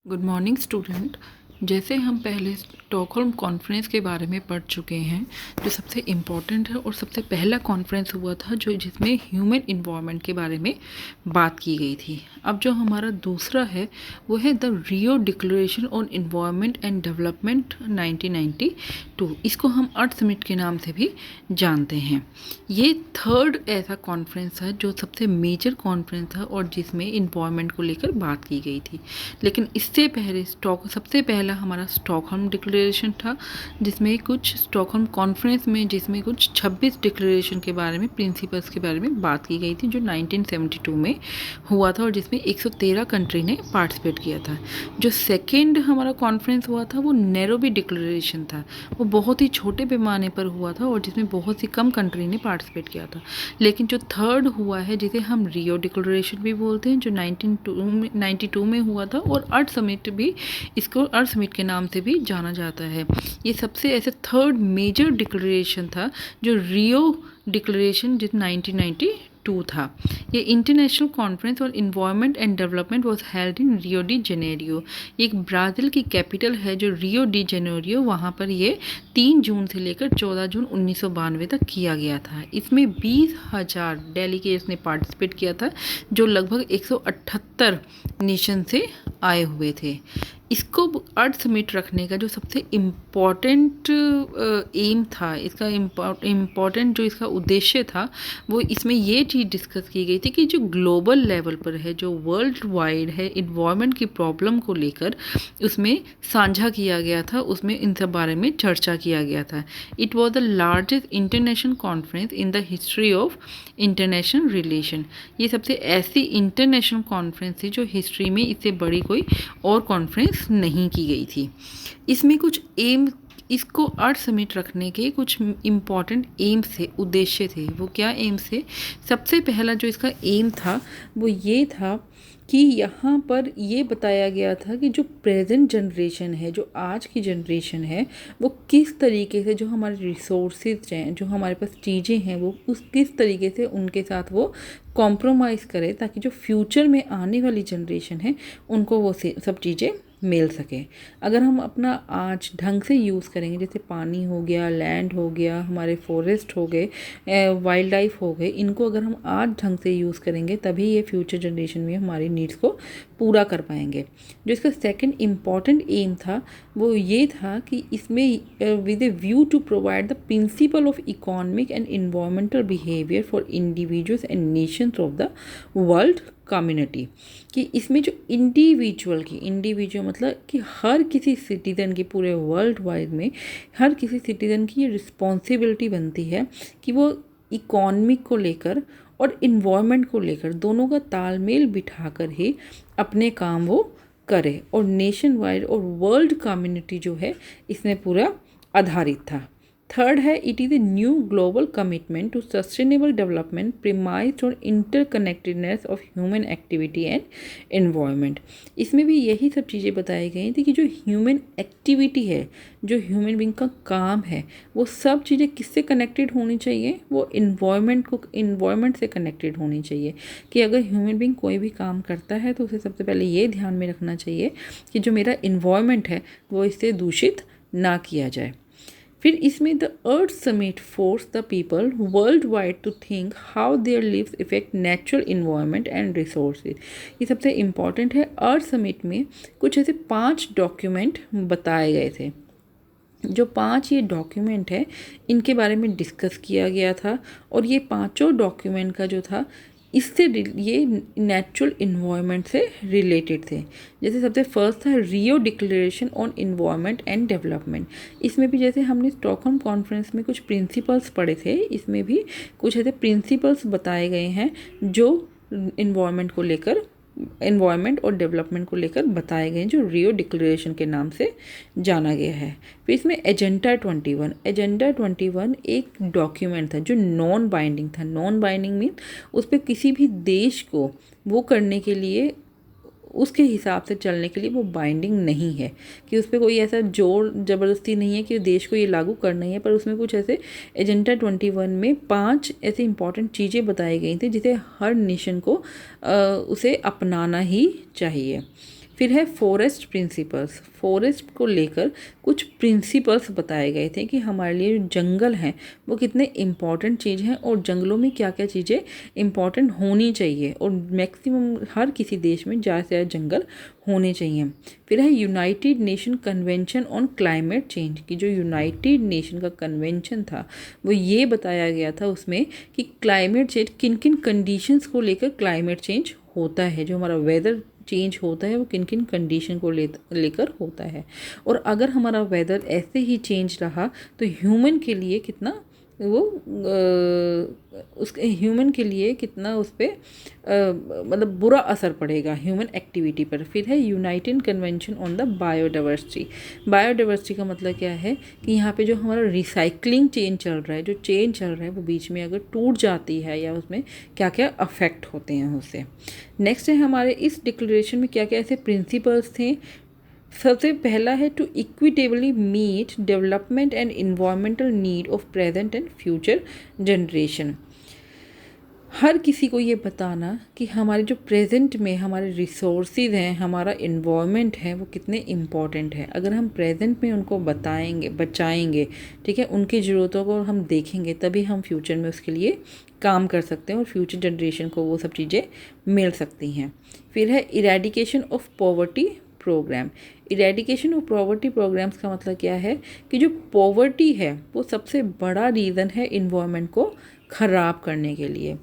Good morning student. जैसे हम पहले स्टॉकहोल्म कॉन्फ्रेंस के बारे में पढ़ चुके हैं, जो सबसे इम्पॉर्टेंट है और सबसे पहला कॉन्फ्रेंस हुआ था जो जिसमें ह्यूमन इन्वायरमेंट के बारे में बात की गई थी। अब जो हमारा दूसरा है वो है the Rio declaration on environment and development 1992। इसको हम अर्थ समिट के नाम से भी जानते हैं। ये थर्ड ऐसा कॉन्फ्रेंस है जो सबसे मेजर कॉन्फ्रेंस था और जिसमें इन्वायरमेंट को लेकर बात की गई थी। लेकिन इससे पहले सबसे पहला हमारा स्टॉकहोल्म डिक्लेरेशन था, जिसमें कुछ स्टॉकहोल्म कॉन्फ्रेंस में जिसमें कुछ 26 डिक्लेरेशन के बारे में, प्रिंसिपल्स के बारे में बात की गई थी, जो 1972 में हुआ था और जिसमें 113 कंट्री ने पार्टिसिपेट किया था। जो सेकेंड हमारा कॉन्फ्रेंस हुआ था वो नैरोबी डिक्लेरेशन था। वो बहुत ही छोटे पैमाने पर हुआ था और जिसमें बहुत ही कम कंट्री ने पार्टिसिपेट किया था। लेकिन जो थर्ड हुआ है, जिसे हम रियो डिक्लेरेशन भी बोलते हैं, जो 1992 में हुआ था, और अर्थ समिट भी, इसको अर्थ समिट के नाम से भी जाना जाता है। ये सबसे ऐसे थर्ड मेजर डिक्लेरेशन था, जो रियो डिक्लेरेशन जिस 1992 था। ये international conference on environment and development was held in Rio de Janeiro. एक ब्राज़ील की कैपिटल है जो रियो डी जेनेरियो, वहाँ पर ये 3 जून से लेकर 14 जून 1992 तक किया गया था। इसमें 20,000 डेलीगेट्स ने पार्टिसिपेट किया था, जो लगभग 178 नेशन से आए हुए थे। इसको अर्थ समिट रखने का जो सबसे इम्पॉर्टेंट एम था, इसका इम्पॉर्टेंट जो इसका उद्देश्य था, वो इसमें ये चीज़ डिस्कस की गई थी कि जो ग्लोबल लेवल पर है, जो वर्ल्ड वाइड है, इन्वायरमेंट की प्रॉब्लम को लेकर उसमें साझा किया गया था, उसमें इन सब बारे में चर्चा किया गया था। It was the largest international conference in the history of international relation. ये सबसे ऐसी इंटरनेशनल कॉन्फ्रेंस थी जो हिस्ट्री में इससे बड़ी कोई और कॉन्फ्रेंस नहीं की गई थी। इसमें कुछ एम, इसको अर्थ समिट रखने के कुछ इम्पॉर्टेंट एम्स थे, उद्देश्य थे। वो क्या एम्स थे? सबसे पहला जो इसका एम था वो ये था कि यहाँ पर ये बताया गया था कि जो प्रेजेंट जनरेशन है, जो आज की जनरेशन है, वो किस तरीके से जो हमारे रिसोर्सेज हैं, जो हमारे पास चीज़ें हैं, वो उस किस तरीके से उनके साथ वो कॉम्प्रोमाइज़ करे, ताकि जो फ्यूचर में आने वाली जनरेशन है उनको वो सब चीज़ें मिल सके। अगर हम अपना आज ढंग से यूज़ करेंगे, जैसे पानी हो गया, लैंड हो गया, हमारे फॉरेस्ट हो गए, वाइल्ड लाइफ हो गए, इनको अगर हम आज ढंग से यूज़ करेंगे तभी ये फ्यूचर जनरेशन में हमारी नीड्स को पूरा कर पाएंगे। जो इसका सेकंड इम्पॉर्टेंट एम था वो ये था कि इसमें with a view to provide the principle of economic and environmental behaviour for individuals and nations of the world community. कि इसमें जो इंडिविजुअल मतलब कि हर किसी सिटीज़न की, पूरे वर्ल्ड वाइड में हर किसी सिटीज़न की ये रिस्पॉन्सिबिलिटी बनती है कि वो इकोनॉमिक को लेकर और इन्वायरमेंट को लेकर दोनों का तालमेल बिठाकर ही अपने काम वो करे। और नेशन वाइड और वर्ल्ड कम्युनिटी जो है इसमें पूरा आधारित था। थर्ड है, it is a new global commitment to sustainable development premised on interconnectedness of human activity and environment. इसमें भी यही सब चीज़ें बताई गई थी कि जो ह्यूमन एक्टिविटी है, जो ह्यूमन बीइंग का काम है, वो सब चीज़ें किससे कनेक्टेड होनी चाहिए? वो इन्वायरमेंट से कनेक्टेड होनी चाहिए। कि अगर ह्यूमन बीइंग कोई भी काम करता है तो उसे सबसे पहले ये ध्यान में रखना चाहिए कि जो मेरा इन्वायरमेंट है वो इससे दूषित ना किया जाए। फिर इसमें the earth summit force the people world wide to think how their lives affect natural environment and resources. ये सबसे इम्पॉर्टेंट है। अर्थ समिट में कुछ ऐसे 5 डॉक्यूमेंट बताए गए थे। जो 5 ये डॉक्यूमेंट है, इनके बारे में डिस्कस किया गया था और ये पांचों डॉक्यूमेंट का जो था, इससे ये नेचुरल इन्वायरमेंट से रिलेटेड थे। जैसे सबसे फर्स्ट था Rio declaration on environment and development. इसमें भी जैसे हमने स्टॉकहोल्म कॉन्फ्रेंस में कुछ प्रिंसिपल्स पढ़े थे, इसमें भी कुछ ऐसे प्रिंसिपल्स बताए गए हैं जो इन्वायरमेंट और डेवलपमेंट को लेकर बताए गए हैं, जो रियो डिक्लेरेशन के नाम से जाना गया है। फिर इसमें एजेंडा 21 एक डॉक्यूमेंट था जो नॉन बाइंडिंग था। नॉन बाइंडिंग मीन उस पर किसी भी देश को वो करने के लिए, उसके हिसाब से चलने के लिए वो बाइंडिंग नहीं है, कि उस पर कोई ऐसा जोर ज़बरदस्ती नहीं है कि देश को ये लागू करना ही है। पर उसमें कुछ ऐसे एजेंडा 21 में 5 ऐसे इंपॉर्टेंट चीज़ें बताई गई थी जिसे हर नेशन को उसे अपनाना ही चाहिए। फिर है फॉरेस्ट प्रिंसिपल्स। फॉरेस्ट को लेकर कुछ प्रिंसिपल्स बताए गए थे कि हमारे लिए जो जंगल हैं वो कितने इम्पॉर्टेंट चीज़ हैं और जंगलों में क्या क्या चीज़ें इम्पॉर्टेंट होनी चाहिए और मैक्सिमम हर किसी देश में ज़्यादा से ज़्यादा जंगल होने चाहिए। फिर है United nation convention on climate change कि जो यूनाइटेड नेशन का कन्वेंशन था वो ये बताया गया था उसमें कि क्लाइमेट चेंज किन किन कंडीशंस को लेकर क्लाइमेट चेंज होता है, जो हमारा वेदर चेंज होता है वो किन किन कंडीशन को लेकर होता है। और अगर हमारा वेदर ऐसे ही चेंज रहा तो ह्यूमन के लिए कितना वो उसके ह्यूमन के लिए कितना उस पर मतलब बुरा असर पड़ेगा ह्यूमन एक्टिविटी पर। फिर है United convention on the biodiversity. Biodiversity का मतलब क्या है कि यहाँ पे जो हमारा रिसाइकलिंग चेन चल रहा है, जो चेन चल रहा है वो बीच में अगर टूट जाती है या उसमें क्या क्या अफेक्ट होते हैं उससे। नेक्स्ट है हमारे इस डिक्लेरेशन में क्या क्या ऐसे प्रिंसिपल्स थे। सबसे पहला है to equitably meet development and environmental need of present and future generation. हर किसी को ये बताना कि हमारे जो प्रेजेंट में हमारे रिसोर्सेज हैं, हमारा इन्वायरमेंट है वो कितने इम्पॉर्टेंट है। अगर हम प्रेजेंट में उनको बताएंगे, बचाएंगे, ठीक है, उनकी ज़रूरतों को हम देखेंगे तभी हम फ्यूचर में उसके लिए काम कर सकते हैं और फ्यूचर जनरेशन को वो सब चीज़ें मिल सकती हैं। फिर है eradication of poverty programme. Eradication of poverty programmes का मतलब क्या है कि जो पॉवर्टी है वो सबसे बड़ा रीज़न है इन्वायरमेंट को ख़राब करने के लिए।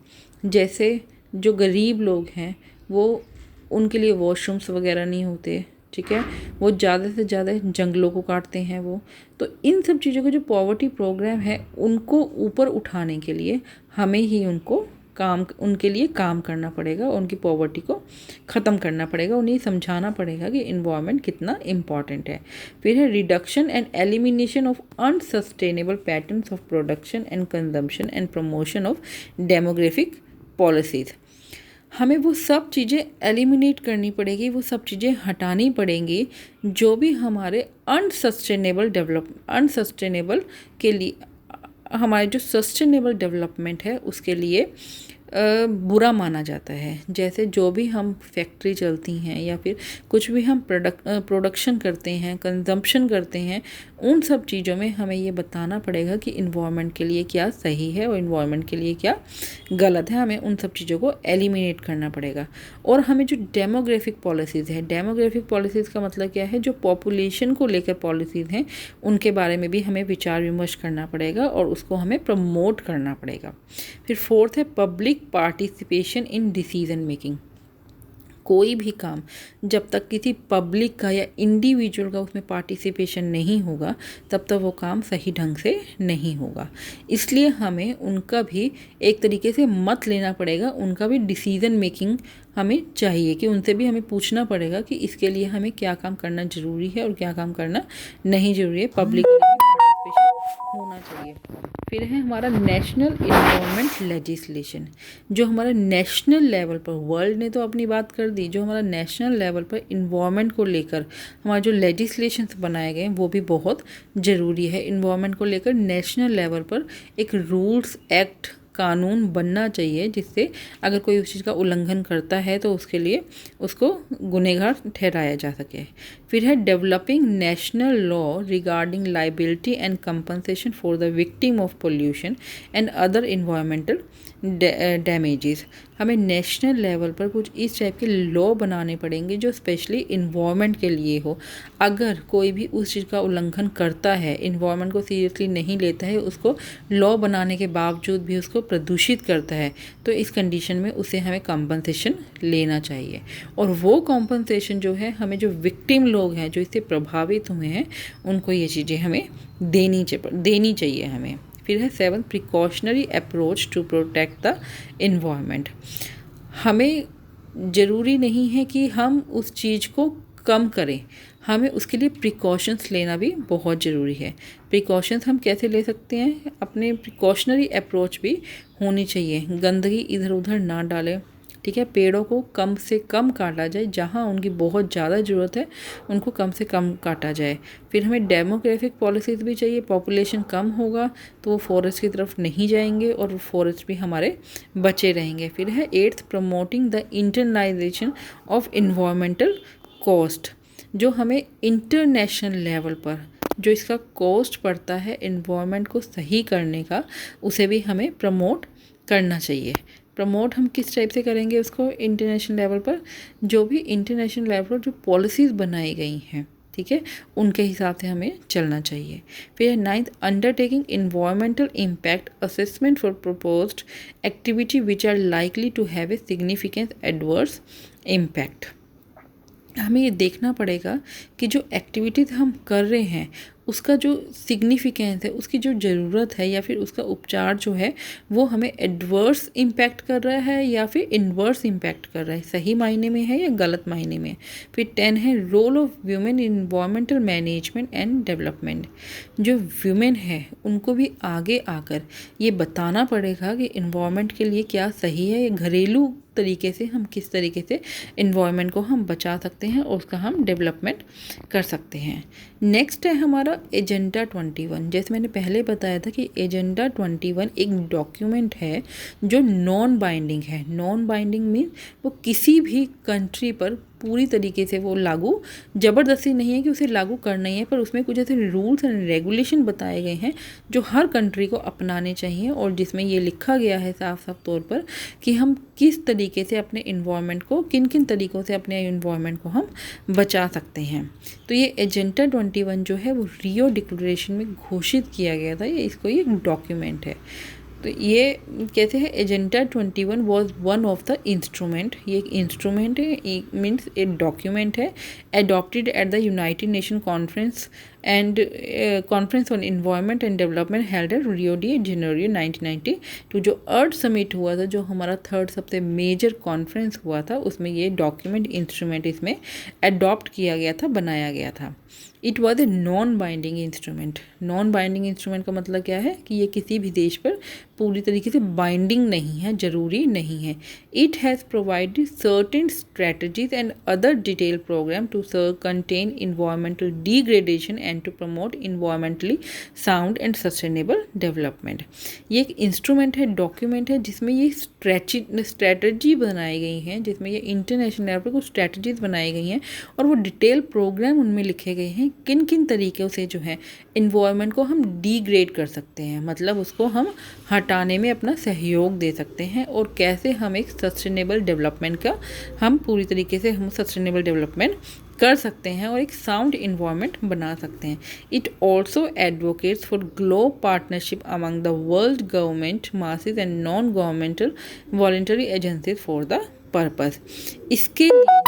जैसे जो गरीब लोग हैं वो उनके लिए वॉशरूम्स वगैरह नहीं होते, ठीक है, वो ज़्यादा से ज़्यादा जंगलों को काटते हैं वो। तो इन सब चीज़ों का जो पॉवर्टी प्रोग्राम है उनको ऊपर उठाने के लिए हमें ही उनके लिए काम करना पड़ेगा, उनकी पॉवर्टी को ख़त्म करना पड़ेगा, उन्हें समझाना पड़ेगा कि इन्वायरमेंट कितना इम्पॉर्टेंट है। फिर है reduction and elimination of unsustainable patterns of production and consumption and promotion of demographic policies. हमें वो सब चीज़ें एलिमिनेट करनी पड़ेगी, वो सब चीज़ें हटानी पड़ेंगी जो भी हमारे अनसस्टेनेबल के लिए, हमारे जो सस्टेनेबल डेवलपमेंट है उसके लिए बुरा माना जाता है। जैसे जो भी हम फैक्ट्री चलती हैं या फिर कुछ भी हम प्रोडक्शन करते हैं, कंजम्पशन करते हैं, उन सब चीज़ों में हमें ये बताना पड़ेगा कि इन्वायरमेंट के लिए क्या सही है और इन्वायरमेंट के लिए क्या गलत है। हमें उन सब चीज़ों को एलिमिनेट करना पड़ेगा। और हमें जो डेमोग्राफिक पॉलिसीज़ है, डेमोग्राफिक पॉलिसीज़ का मतलब क्या है, जो पॉपुलेशन को लेकर पॉलिसीज़ हैं उनके बारे में भी हमें विचार विमर्श करना पड़ेगा और उसको हमें प्रमोट करना पड़ेगा। फिर फोर्थ है public participation in decision making. कोई भी काम जब तक किसी पब्लिक का या इंडिविजुअल का उसमें पार्टिसिपेशन नहीं होगा तब तक वो काम सही ढंग से नहीं होगा। इसलिए हमें उनका भी एक तरीके से मत लेना पड़ेगा, उनका भी डिसीजन मेकिंग हमें चाहिए कि उनसे भी हमें पूछना पड़ेगा कि इसके लिए हमें क्या काम करना ज़रूरी है और क्या काम करना नहीं ज़रूरी है। पब्लिक के लिए भी पार्टिसिपेशन होना चाहिए। फिर है हमारा नेशनल इन्वायरमेंट लेजिस्लेशन। जो हमारा नेशनल लेवल पर, वर्ल्ड ने तो अपनी बात कर दी, जो हमारा नेशनल लेवल पर इन्वायरमेंट को लेकर हमारे जो लेजिस्लेशंस बनाए गए हैं वो भी बहुत ज़रूरी है। इन्वायरमेंट को लेकर नेशनल लेवल पर एक रूल्स एक्ट कानून बनना चाहिए जिससे अगर कोई उस चीज़ का उल्लंघन करता है तो उसके लिए उसको गुनहगार ठहराया जा सके। फिर है developing national law regarding liability and compensation for the victim of pollution and other environmental damages. हमें नेशनल लेवल पर कुछ इस टाइप के लॉ बनाने पड़ेंगे जो स्पेशली इन्वायरमेंट के लिए हो। अगर कोई भी उस चीज़ का उल्लंघन करता है, इन्वायरमेंट को सीरियसली नहीं लेता है, उसको लॉ बनाने के बावजूद भी उसको प्रदूषित करता है, तो इस कंडीशन में उसे हमें कॉम्पनसेशन लेना चाहिए। और वो कॉम्पनसेशन जो है हमें, जो विक्टिम लोग हैं जो इससे प्रभावित हुए हैं, उनको ये चीज़ें हमें देनी चाहिए हमें। फिर है 7 precautionary approach to protect the environment. हमें ज़रूरी नहीं है कि हम उस चीज़ को कम करें, हमें उसके लिए प्रिकॉशंस लेना भी बहुत ज़रूरी है। प्रिकॉशंस हम कैसे ले सकते हैं, अपने प्रिकॉशनरी अप्रोच भी होनी चाहिए। गंदगी इधर उधर ना डालें, ठीक है, पेड़ों को कम से कम काटा जाए, जहाँ उनकी बहुत ज़्यादा ज़रूरत है उनको कम से कम काटा जाए। फिर हमें डेमोग्राफिक पॉलिसीज़ भी चाहिए। पॉपुलेशन कम होगा तो वो फॉरेस्ट की तरफ नहीं जाएंगे और फॉरेस्ट भी हमारे बचे रहेंगे। फिर है 8th promoting the internalisation of environmental cost, जो हमें इंटरनेशनल लेवल पर जो इसका कॉस्ट पड़ता है एनवायरनमेंट को सही करने का, उसे भी हमें प्रमोट करना चाहिए। प्रमोट हम किस टाइप से करेंगे उसको इंटरनेशनल लेवल पर, जो भी इंटरनेशनल लेवल पर जो पॉलिसीज़ बनाई गई हैं, ठीक है, उनके हिसाब से हमें चलना चाहिए। फिर 9th, undertaking environmental impact assessment for proposed activity which are likely to have a significant adverse impact. हमें ये देखना पड़ेगा कि जो एक्टिविटीज़ हम कर रहे हैं उसका जो सिग्निफिकेंस है, उसकी जो ज़रूरत है या फिर उसका उपचार जो है वो हमें एडवर्स इम्पैक्ट कर रहा है या फिर इन्वर्स इम्पैक्ट कर रहा है, सही मायने में है या गलत मायने में। फिर 10 है role of women in environmental management and development. जो वुमेन है उनको भी आगे आकर ये बताना पड़ेगा कि इन्वायरमेंट के लिए क्या सही है, या घरेलू तरीके से हम किस तरीके से इन्वायरमेंट को हम बचा सकते हैं और उसका हम डेवलपमेंट कर सकते हैं। नेक्स्ट है हमारा एजेंडा 21। जैसे मैंने पहले बताया था कि एजेंडा 21 एक डॉक्यूमेंट है जो नॉन बाइंडिंग है। नॉन बाइंडिंग मीन वो किसी भी कंट्री पर पूरी तरीके से वो लागू ज़बरदस्ती नहीं है कि उसे लागू करना ही है, पर उसमें कुछ ऐसे रूल्स एंड रेगुलेशन बताए गए हैं जो हर कंट्री को अपनाने चाहिए, और जिसमें ये लिखा गया है साफ साफ तौर पर कि हम किस तरीके से अपने इन्वायरमेंट को, किन किन तरीक़ों से अपने इन्वायरमेंट को हम बचा सकते हैं। तो ये एजेंडा 21 जो है वो रियो डिक्लेरेशन में घोषित किया गया था, ये इसको ये डॉक्यूमेंट है। तो ये कहते हैं agenda 21 was one of the instrument, ये एक इंस्ट्रूमेंट है, मीन्स एक डॉक्यूमेंट है adopted at the United Nation conference and conference on environment and development held at Rio de Janeiro 1992। जो अर्थ समिट हुआ था, जो हमारा थर्ड सबसे मेजर कॉन्फ्रेंस हुआ था, उसमें ये डॉक्यूमेंट इंस्ट्रूमेंट इसमें एडॉप्ट किया गया था, बनाया गया था। It was a non binding instrument. Non binding instrument का मतलब क्या है कि ये किसी भी देश पर पूरी तरीके से बाइंडिंग नहीं है, ज़रूरी नहीं है। It has provided certain strategies and other detail programme to contain environmental degradation and to promote environmentally sound and sustainable development. ये एक इंस्ट्रूमेंट है, डॉक्यूमेंट है, जिसमें ये स्ट्रेटजी बनाई गई हैं, जिसमें ये इंटरनेशनल लेवल पर कुछ स्ट्रेटजीज बनाई गई हैं और वो डिटेल प्रोग्राम उनमें लिखे गए हैं किन किन तरीक़ों से जो है इन्वायरमेंट को हम डिग्रेड कर सकते हैं, मतलब उसको हम हटाने में अपना सहयोग दे सकते हैं, और कैसे हम एक सस्टेनेबल डेवलपमेंट का हम पूरी तरीके से हम सस्टेनेबल डेवलपमेंट कर सकते हैं और एक साउंड इन्वायरमेंट बना सकते हैं। It also advocates for global partnership among the world government masses and non governmental voluntary agencies for the purpose. इसके लिए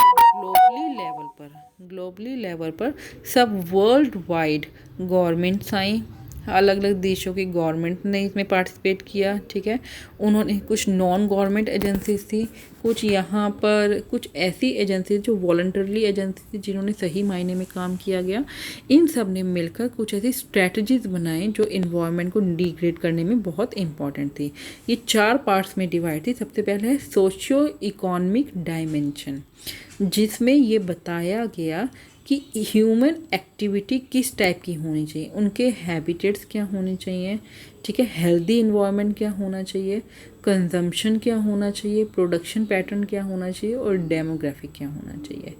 ग्लोबली लेवल पर सब वर्ल्ड वाइड गवर्नमेंट्स आई, अलग अलग देशों की गवर्नमेंट ने इसमें पार्टिसिपेट किया, ठीक है। उन्होंने कुछ नॉन गवर्नमेंट एजेंसीज थी, कुछ यहाँ पर कुछ ऐसी एजेंसीज जो वॉलंटरली एजेंसी थी जिन्होंने सही मायने में काम किया गया। इन सब ने मिलकर कुछ ऐसी स्ट्रेटजीज बनाई जो इन्वायरमेंट को डिग्रेड करने में बहुत इंपॉर्टेंट थी। ये 4 पार्ट्स में डिवाइड थी। सबसे पहले है सोशियो इकोनॉमिक डायमेंशन, जिसमें ये बताया गया कि ह्यूमन एक्टिविटी किस टाइप की होनी चाहिए, उनके हैबिटेट्स क्या होने चाहिए, ठीक है, हेल्दी इन्वायरमेंट क्या होना चाहिए, कंजम्पशन क्या होना चाहिए, प्रोडक्शन पैटर्न क्या होना चाहिए और डेमोग्राफिक क्या होना चाहिए।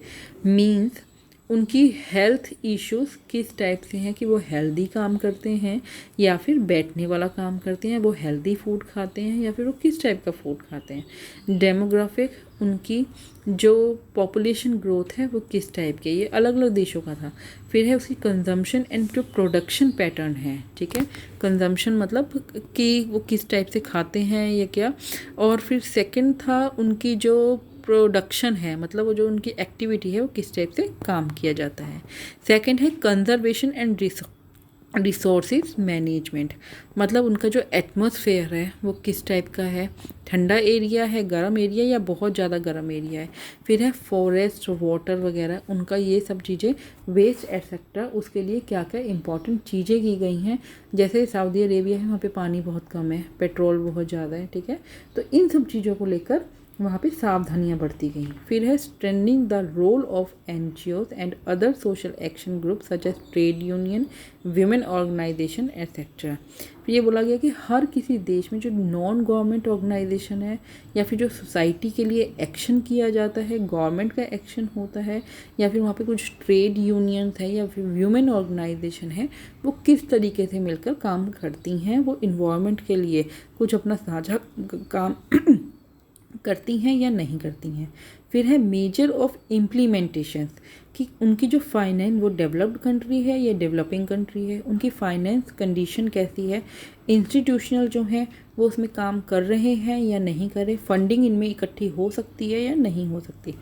मींस उनकी हेल्थ इश्यूज़ किस टाइप से हैं कि वो हेल्दी काम करते हैं या फिर बैठने वाला काम करते हैं, वो हेल्दी फूड खाते हैं या फिर वो किस टाइप का फूड खाते हैं। डेमोग्राफिक, उनकी जो पॉपुलेशन ग्रोथ है वो किस टाइप के, ये अलग अलग देशों का था। फिर है उसकी कंजम्पशन एंड जो प्रोडक्शन पैटर्न है, ठीक है, कंजम्पशन मतलब कि वो किस टाइप से खाते हैं या क्या। और फिर सेकंड था उनकी जो प्रोडक्शन है, मतलब वो जो उनकी एक्टिविटी है वो किस टाइप से काम किया जाता है। सेकंड है कंजर्वेशन एंड रिसोर्सेज मैनेजमेंट, मतलब उनका जो एटमॉस्फेयर है वो किस टाइप का है, ठंडा एरिया है, गर्म एरिया या बहुत ज़्यादा गर्म एरिया है। फिर है फॉरेस्ट, वाटर वगैरह, उनका ये सब चीज़ें, वेस्ट एटसेट्रा, उसके लिए क्या क्या इंपॉर्टेंट चीज़ें की गई हैं। जैसे सऊदी अरेबिया है, वहाँ पे पानी बहुत कम है, पेट्रोल बहुत ज़्यादा है, ठीक है। तो इन सब चीज़ों को लेकर वहाँ पे सावधानियाँ बरती गई। फिर है strengthening the role of NGOs and other social action group such as trade union, women organisation etcetera. फिर ये बोला गया कि हर किसी देश में जो नॉन गवर्नमेंट ऑर्गेनाइजेशन है या फिर जो सोसाइटी के लिए एक्शन किया जाता है, गवर्नमेंट का एक्शन होता है, या फिर वहाँ पे कुछ ट्रेड यूनियंस है या फिर वुमेन ऑर्गेनाइजेशन है, वो किस तरीके से मिलकर काम करती हैं, वो इन्वायरमेंट के लिए कुछ अपना साझा काम करती हैं या नहीं करती हैं। फिर है मेजर ऑफ इम्प्लीमेंटेशन, कि उनकी जो फाइनेंस वो डेवलप्ड कंट्री है या डेवलपिंग कंट्री है, उनकी फाइनेंस कंडीशन कैसी है, इंस्टीट्यूशनल जो है वो उसमें काम कर रहे हैं या नहीं कर रहे, फंडिंग इनमें इकट्ठी हो सकती है या नहीं हो सकती।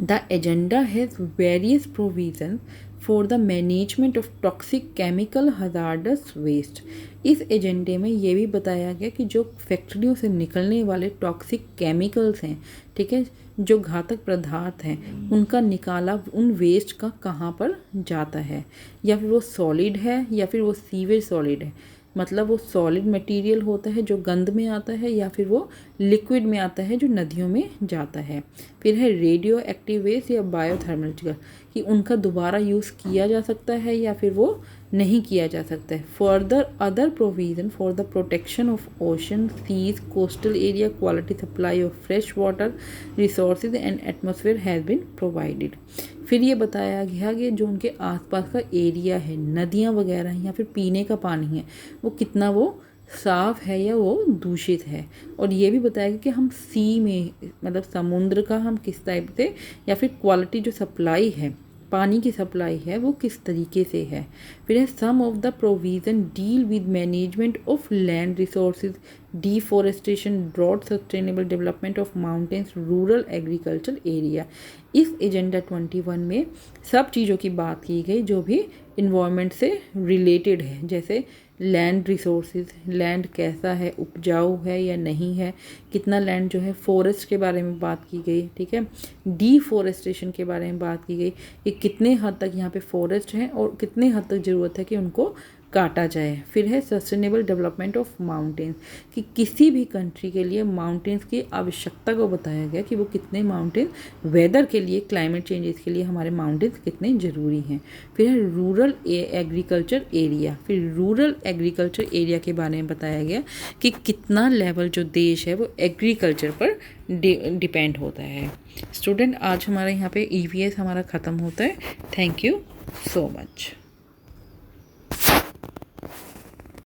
The agenda has various provisions for the management of toxic chemical hazardous waste। इस एजेंडे में ये भी बताया गया कि जो फैक्ट्रियों से निकलने वाले टॉक्सिक केमिकल्स हैं, ठीक है, जो घातक पदार्थ हैं, उनका निकाला उन वेस्ट का कहाँ पर जाता है, या फिर वो सॉलिड है या फिर वो सीवेज सॉलिड है, मतलब वो सॉलिड मटेरियल होता है जो गंद में आता है या फिर वो लिक्विड में आता है जो नदियों में जाता है। फिर है रेडियो एक्टिव वेस्ट या बायोथर्मल, कि उनका दोबारा यूज़ किया जा सकता है या फिर वो नहीं किया जा सकता है। Further other provision for the protection of ocean, seas, coastal area, quality supply of fresh water resources and atmosphere has been provided. फिर ये बताया गया कि जो उनके आसपास का एरिया है, नदियाँ वगैरह हैं या फिर पीने का पानी है, वो कितना वो साफ़ है या वो दूषित है। और ये भी बताया गया कि हम सी में, मतलब समुद्र का हम किस टाइप से, या फिर क्वालिटी जो सप्लाई है, पानी की सप्लाई है, वो किस तरीके से है। फिर है some of the provision deal with management of land resources, deforestation, drought sustainable development of mountains, rural agriculture area. इस एजेंडा 21 में सब चीज़ों की बात की गई जो भी इन्वायरमेंट से रिलेटेड है, जैसे लैंड रिसोर्सेज, लैंड कैसा है, उपजाऊ है या नहीं है, कितना लैंड जो है, फॉरेस्ट के बारे में बात की गई, ठीक है, डिफॉरेस्टेशन के बारे में बात की गई कि कितने हद तक यहाँ पे फॉरेस्ट है और कितने हद तक ज़रूरत है कि उनको काटा जाए। फिर है सस्टेनेबल डेवलपमेंट ऑफ माउंटेन्स, कि किसी भी कंट्री के लिए माउंटेन्स की आवश्यकता को बताया गया कि वो कितने माउंटेन्स, वेदर के लिए, क्लाइमेट चेंजेस के लिए हमारे माउंटेन्स कितने ज़रूरी हैं। फिर है रूरल एग्रीकल्चर एरिया, फिर रूरल एग्रीकल्चर एरिया के बारे में बताया गया कि कितना लेवल जो देश है वो एग्रीकल्चर पर डिपेंड होता है। स्टूडेंट, आज हमारे यहाँ पे EVS हमारा ख़त्म होता है। Thank you so much.